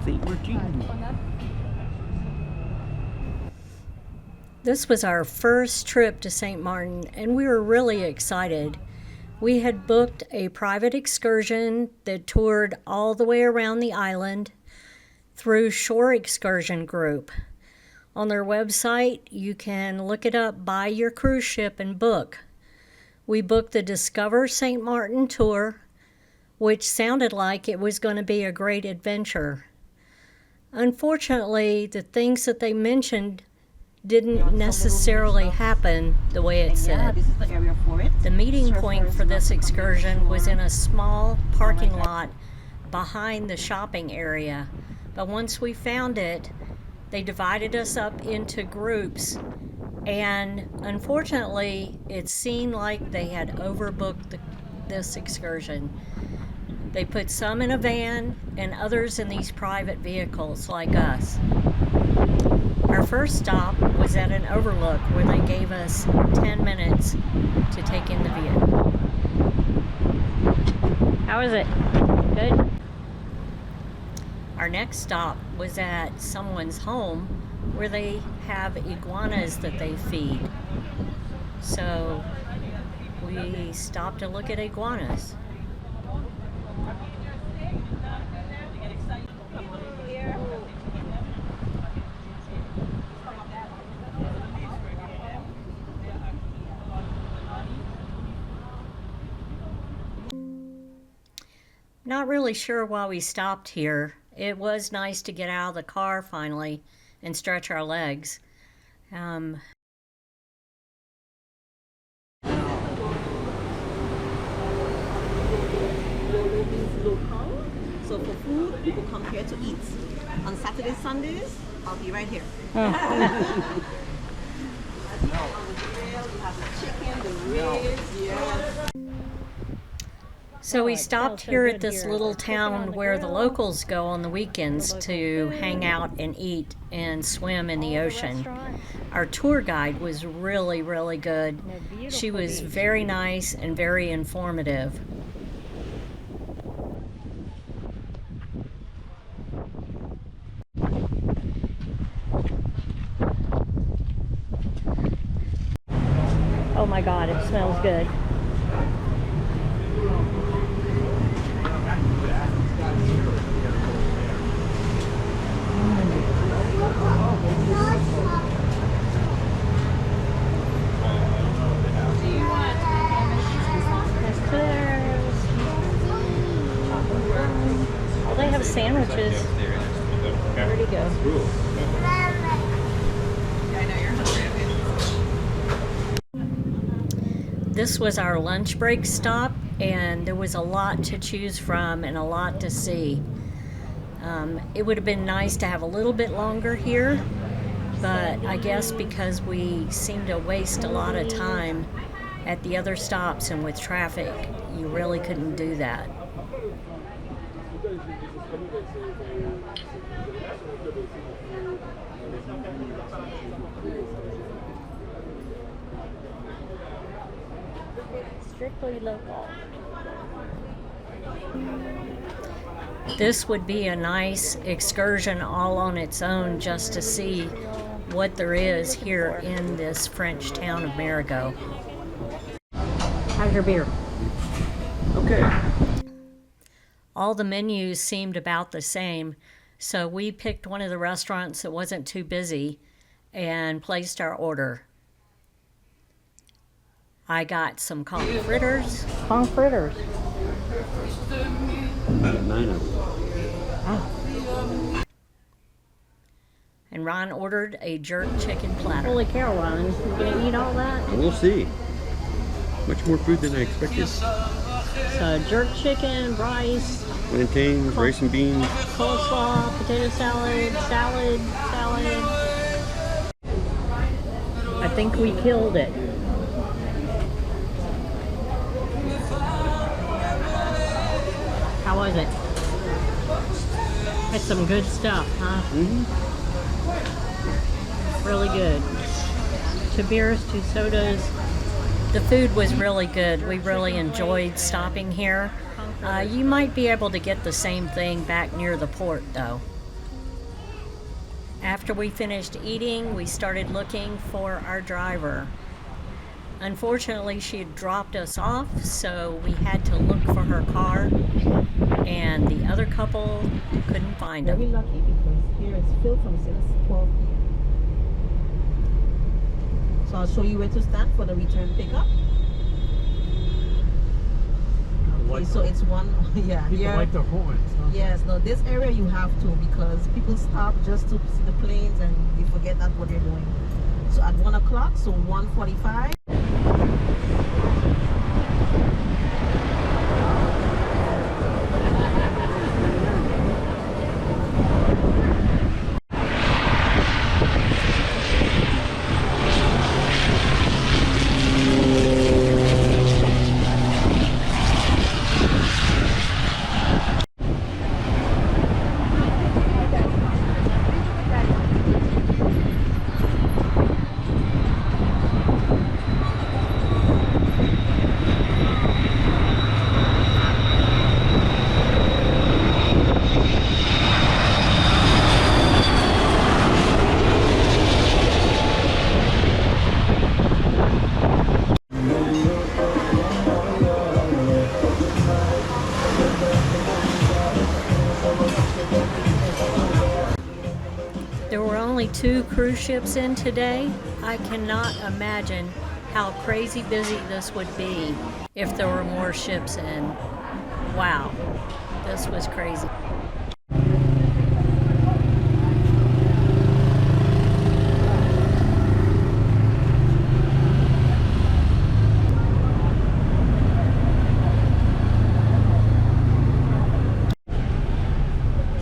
St. Martin. This was our first trip to St. Maarten, and we were really excited. We had booked a private excursion that toured all the way around the island through Shore Excursion Group. On their website, you can look it up, buy your cruise ship, and book. We booked the Discover St. Maarten tour, which sounded like it was going to be a great adventure. Unfortunately, the things that they mentioned didn't necessarily happen the way it said. This is the area for it. The meeting point for this excursion was in a small parking lot behind the shopping area. But once we found it, they divided us up into groups, and unfortunately, it seemed like they had overbooked this excursion. They put some in a van and others in these private vehicles like us. Our first stop was at an overlook where they gave us 10 minutes to take in the view. How is it? Good? Our next stop was at someone's home where they have iguanas that they feed. So we stopped to look at iguanas. Not really sure why we stopped here. It was nice to get out of the car finally and stretch our legs. So for food, people come here to eat. On Saturdays, Sundays, I'll be right here. On the grill, you have the chicken, the ribs, yes. So we stopped here at this little town where the locals go on the weekends to hang out and eat and swim in the ocean. Our tour guide was really, really good. She was very nice and very informative. Oh my God, it smells good. Oh, they have sandwiches. Where'd he go? This was our lunch break stop, and there was a lot to choose from and a lot to see. It would have been nice to have a little bit longer here, but I guess because we seemed to waste a lot of time at the other stops and with traffic, you really couldn't do that. Strictly local. This would be a nice excursion all on its own just to see what there is here in this French town of Marigot. How's your beer? Okay. All the menus seemed about the same, so we picked one of the restaurants that wasn't too busy and placed our order. I got some conch fritters. Conch fritters. 9 of them. Oh. And Ron ordered a jerk chicken platter. Holy cow, Ron. You gonna eat all that? We'll see. Much more food than I expected. So jerk chicken, rice, Plantains, rice and beans. coleslaw, potato salad. I think we killed it. How was it? Had some good stuff, huh? Mm-hmm. Really good. 2 beers, 2 sodas. The food was really good. We really enjoyed stopping here. You might be able to get the same thing back near the port, though. After we finished eating, we started looking for our driver. Unfortunately, she had dropped us off, so we had to look for her car, and the other couple couldn't find Very them. lucky because here it's filled from since 12 p.m. So I'll show you where to stand for the return pickup. Okay, so it's one, yeah. People here, like the horns, huh? yes, no, this area you have to because people stop just to see the planes and they forget that's what they're doing. So at 1 o'clock, so 1:45. There were only 2 cruise ships in today. I cannot imagine how crazy busy this would be if there were more ships in. Wow, this was crazy.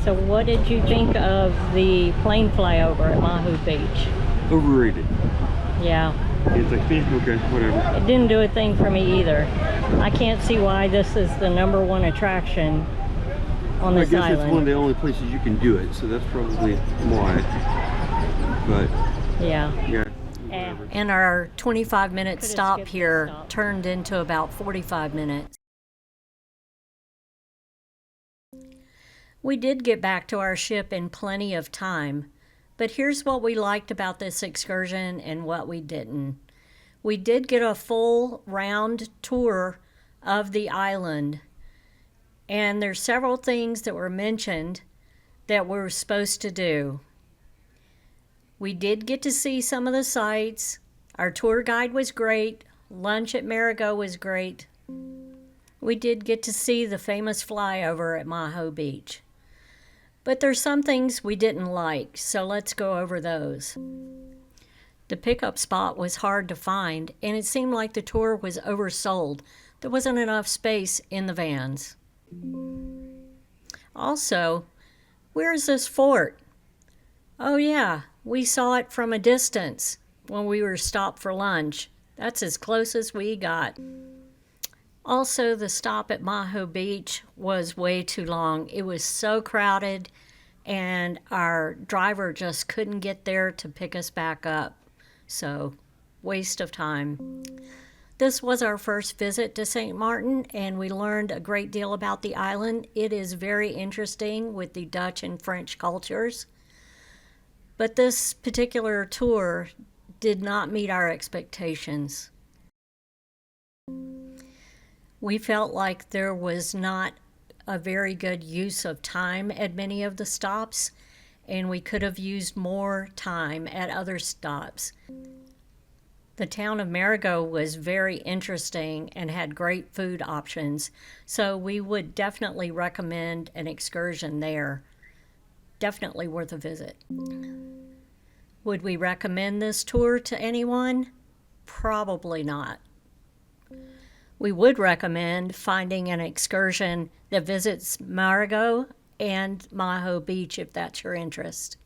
So what did you think of the plane flyover at Mahu Beach? Overrated. Yeah, It's like, okay, whatever. it didn't do a thing for me either. I can't see why this is the #1 attraction on I this guess island. it's one of the only places you can do it, so that's probably why. But Yeah. yeah, Eh. whatever. And our 25-minute Could've stop skipped the here stop. turned into about 45 minutes. We did get back to our ship in plenty of time, but here's what we liked about this excursion and what we didn't. We did get a full round tour of the island, and there's several things that were mentioned that we were supposed to do. We did get to see some of the sights. Our tour guide was great. Lunch at Marigot was great. We did get to see the famous flyover at Maho Beach. But there's some things we didn't like, so let's go over those. The pickup spot was hard to find, and it seemed like the tour was oversold. There wasn't enough space in the vans. Also, where's this fort? Oh yeah, we saw it from a distance when we were stopped for lunch. That's as close as we got. Also, the stop at Maho Beach was way too long. It was so crowded, and our driver just couldn't get there to pick us back up. So, waste of time. This was our first visit to St. Maarten, and we learned a great deal about the island. It is very interesting with the Dutch and French cultures. But this particular tour did not meet our expectations. We felt like there was not a very good use of time at many of the stops, and we could have used more time at other stops. The town of Marigot was very interesting and had great food options, so we would definitely recommend an excursion there. Definitely worth a visit. Would we recommend this tour to anyone? Probably not. We would recommend finding an excursion that visits Marigot and Maho Beach if that's your interest.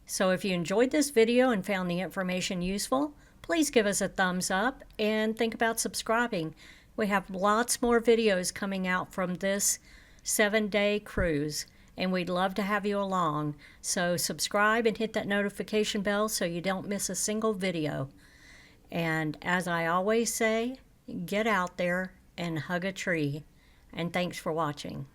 So if you enjoyed this video and found the information useful, please give us a thumbs up and think about subscribing. We have lots more videos coming out from this 7-day cruise, and we'd love to have you along. So subscribe and hit that notification bell so you don't miss a single video. And as I always say, get out there and hug a tree. And thanks for watching.